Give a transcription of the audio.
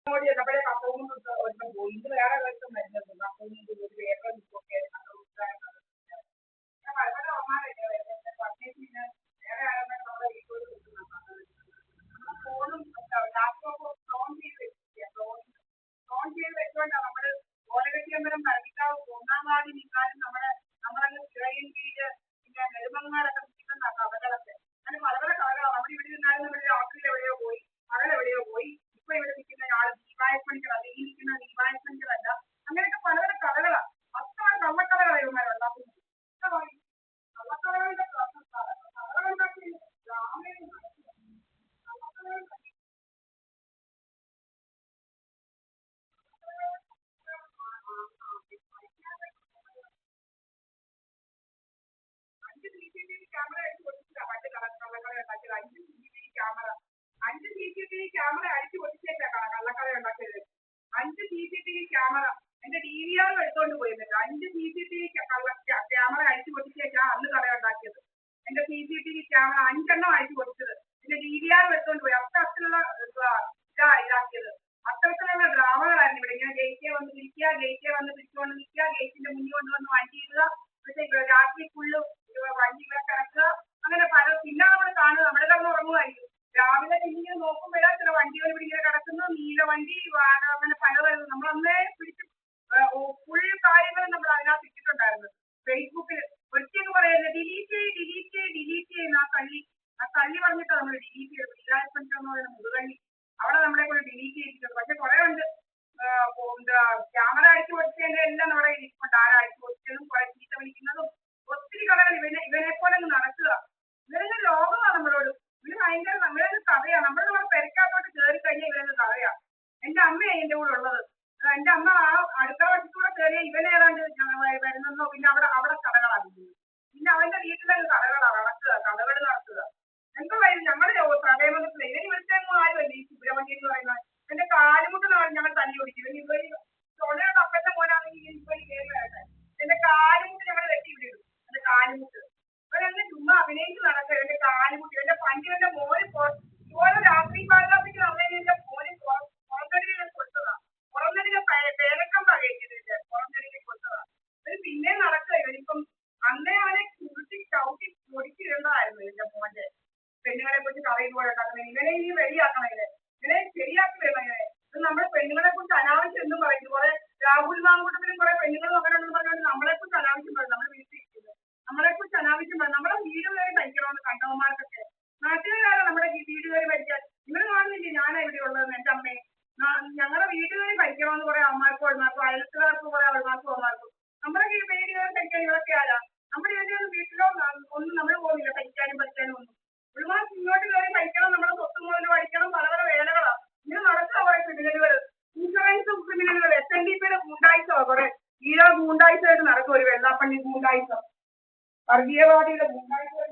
നമ്മുടെ കപ്പവും ഒരെണ്ണം പോയി. ഇത് വേറെ ദിവസം വരുന്നത് കപ്പവും ഒരു പേപ്പർ ബുക്കൊക്കെ പല പല അമ്മമാരല്ലേ വരുന്നത്. പണ്ടേക്ക് വേറെ ആരെങ്കിലും നമ്മുടെ വീട്ടിൽ കിട്ടുന്ന ഫോണും ലാപ്ടോപ്പും ഓൺ ചെയ്ത് വെച്ചിരിക്കുക. ഓൺ ചെയ്ത് വെച്ചുകൊണ്ടാണ് നമ്മൾ ഓലകെട്ടിയമ്പലം കളിക്കാവ് ഒന്നാം വാർഡിൽ നിൽക്കാനും നമ്മളങ്ങ് ചിറയും കീഴ് പിന്നെ നെടുമങ്ങാടൊക്കെ നിൽക്കുന്ന കഥകളൊക്കെ അങ്ങനെ പല പല കഥകളാണ്. നമ്മൾ ഇവിടെ നിന്നാലും നമ്മൾ രാത്രിയിൽ എവിടെയോ പോയി പകലെവിടെയോ പോയി. ഇപ്പൊ ഇവിടെ നിൽക്കുന്ന ആൾ ദീപായപ്പണിക്കർ ഈ നിൽക്കുന്ന ദീപായപ്പണിക്കരല്ല. അങ്ങനെയൊക്കെ പല പല കഥകളാണ്. അത്ര കള്ളക്കഥകളാണ് ഇവന്മാരുണ്ടാക്കുന്നത്. കള്ളക്കഥകളുടെ കഥകളുണ്ടാക്കി CCTV ക്യാമറ അടിച്ചു പൊട്ടിച്ചിട്ടാ പണ്ട് കള്ളക്കഥ ഉണ്ടാക്കിയത്. 5 CCTV ക്യാമറ 5 CCTV ക്യാമറ അടിച്ചു പൊട്ടിച്ചേക്കാ കള്ളക്കഥ ഉണ്ടാക്കിയത്. 5 CCTV ക്യാമറ എന്റെ DVR എടുത്തോണ്ട് പോയിരുന്നില്ല. 5 CCTV ക്യാമറ അടിച്ചു പൊട്ടിച്ചേക്കാ അന്ന് കഥ ഉണ്ടാക്കിയത്. എന്റെ CCTV ക്യാമറ 5 എണ്ണം അടിച്ചു പൊട്ടിച്ചത്. എന്റെ DVR എടുത്തോണ്ട് പോയി. അത്തരത്തിലുള്ള ഇതാക്കിയത്. അത്തരത്തിലുള്ള ഡ്രാമകളായിരുന്നു ഇവിടെ. ഇങ്ങനെ ഗേറ്റേ വന്ന് പിടിക്കുക, ഗേറ്റേ വന്ന് പിടിച്ചുകൊണ്ട് നിൽക്കുക, ഗേറ്റിന്റെ മുന്നിൽ കൊണ്ടുവന്ന് വണ്ടി ഇടുക, പക്ഷേ രാത്രി ഫുള്ള് വണ്ടി കിടക്കുക, അങ്ങനെ പല. പിന്നെ നമ്മൾ കാണുക നമ്മൾ കിടന്ന് ഉറങ്ങുമായിരിക്കും. രാവിലെ പിന്നെ നോക്കുമ്പോഴാ ചില വണ്ടികൾ ഇവിടെ ഇങ്ങനെ കിടക്കുന്നു. നീല വണ്ടി അങ്ങനെ പല നമ്മളന്നേ പിടിച്ച് ഫുൾ കാര്യങ്ങളും നമ്മൾ അതിനകത്ത് ഇട്ടിട്ടുണ്ടായിരുന്നു. ഫേസ്ബുക്കിൽ ഒരിക്കലും പറയുന്നത് ഡിലീറ്റ് ചെയ്യുന്ന ആ തള്ളി പറഞ്ഞിട്ടാണ് നമ്മൾ ഡിലീറ്റ് ചെയ്തത്. വിചാരിച്ചെന്ന് പറയുന്ന മുതുകള്ളി അവിടെ നമ്മളെ കൂടെ ഡിലീറ്റ് ചെയ്തിട്ടുണ്ട്. പക്ഷെ കുറെ ഉണ്ട്. ക്യാമറ അടിച്ചു പൊട്ടിച്ചതിന്റെ എല്ലാം നമ്മുടെ ഇരിപ്പുണ്ട്. ആരാ അടിച്ചു പൊട്ടിച്ചതും കുറെ ചീത്ത വിളിക്കുന്നതും ഒത്തിരി കഥകൾ ഇവനെ പോലെ നടക്കുക. ഇവരെല്ലാം ലോകമാണ് നമ്മളോട്. ഇവര് ഭയങ്കര നമ്മളൊരു കഥയാണ്. നമ്മുടെ പെരക്കാത്തോട്ട് കയറി കഴിഞ്ഞാൽ ഇവരൊരു കഥയാണ്. എന്റെ അമ്മയാണ് എന്റെ കൂടെ ഉള്ളത്. എന്റെ അമ്മ ആ അടുക്കള വശത്തൂടെ കയറിയ ഇവനേതാണ്ട് വരുന്നെന്നോ പിന്നെ അവിടെ കഥകളാണ്. പിന്നെ അവന്റെ വീട്ടിലെ കഥകളാണ് കഥകൾ നടത്തുക. എന്തായാലും ഞങ്ങളുടെ പ്രളയമന്ത്രത്തിൽ ഇവന് വിളിച്ചെങ്ങും ആരുമല്ല ഈ സുബ്രഹ്മണ്യൻ എന്ന് പറയുന്നത്. എന്റെ കാലുമുട്ട് ഞങ്ങൾ തല്ലി ഓടിക്കും. ഇവര് തൊള്ളയുടെ അപ്പന്റെ മോനാണെങ്കിൽ ഇവര് കേൾക്കാട്ടെ. എന്റെ കാലുമുട്ട് ഞങ്ങൾ വെട്ടി വിടും. എന്റെ കാലുമുട്ട് ഇവരെന്നെ ചുമ്മാ അഭിനയിച്ച് നടക്കുക. എന്റെ കാലുമുട്ട് എന്റെ പഞ്ചിവന്റെ മോന് ഇതുപോലെ രാത്രി പാലിനകത്തേക്ക് നമ്മളെന്റെ മോന് പുറംതടികൾ കൊടുത്തതാ. പുറംതടികൾ പേരക്കം കഴിക്കുന്നില്ല. പുറംതടികൾ കൊടുത്തതാ. ഇവര് പിന്നെ നടക്കുക. ഇവരിപ്പം അന്നേ അവനെ കുറിച്ച് ചവിട്ടി പൊടിച്ചിരുന്നതായിരുന്നു എന്റെ മോന്റെ. പെണ്ണുങ്ങളെ കുറിച്ച് പറയുമ്പോൾ ഉണ്ടാക്കുന്നത് ഇവനെ ഇനി വെളിയാക്കണം. ഇവനെ ശരിയാക്കി വരണം. ഇത് നമ്മൾ പെണ്ണുങ്ങളെ കുറിച്ച് അനാവശ്യം എന്നും പറയുന്നു. കുറെ രാഹുൽ മാങ്കൂട്ടത്തിലും കുറെ പെണ്ണുങ്ങളും അങ്ങനെ ഉണ്ടെന്ന് പറഞ്ഞുകൊണ്ട് നമ്മളെ കുറിച്ച് അനാവശ്യം പറയും. നമ്മൾ വീട്ടിലിരിക്കുന്നത് നമ്മളെ കുറിച്ച് അനാവശ്യം പറയും. നമ്മളെ വീട് കയറി ഭരിക്കണമെന്ന് കണ്ടവന്മാർക്കൊക്കെ നാട്ടുകാരാണ് നമ്മുടെ വീട് കയറി ഭരിക്കാൻ. നിങ്ങൾ കാണുന്നില്ലേ ഞാനാ ഇവിടെ ഉള്ളതെന്ന്. എന്റെ അമ്മയെ ഞങ്ങളുടെ വീട് കയറി ഭരിക്കണമെന്ന് കുറെ അമ്മമാർക്കും അവന്മാർക്കും അയൽക്കാർക്കും കുറെ അവന്മാർക്കും അവന്മാർക്കും. നമ്മുടെ വീട് കയറി ഭരിക്കാൻ ഇവരൊക്കെ ആരാ? നമ്മുടെ വീട്ടിലോ ഒന്നും നമ്മൾ പോകുന്നില്ല ഭരിക്കാനും ഒന്നും. ഒരുപാട് ഇങ്ങോട്ട് കയറി ഭരിക്കണം. നമ്മുടെ സ്വത്ത് മുതൽ പഠിക്കണം. പല പല വേലകളാണ് ഇങ്ങനെ നടക്കുക. കുറെ ക്രിമിനലുകൾ ഇൻഷുറൻസും ക്രിമിനലുകൾ SNDPയുടെ ഗൂണ്ടായിസോ കുറെ ഈരോ ഗൂണ്ടായിസായിട്ട് നടക്കും. ഒരു വെള്ളാപ്പള്ളി ഗൂണ്ടായിസം വർഗീയവാദിയുടെ ഗൂണ്ടായിസം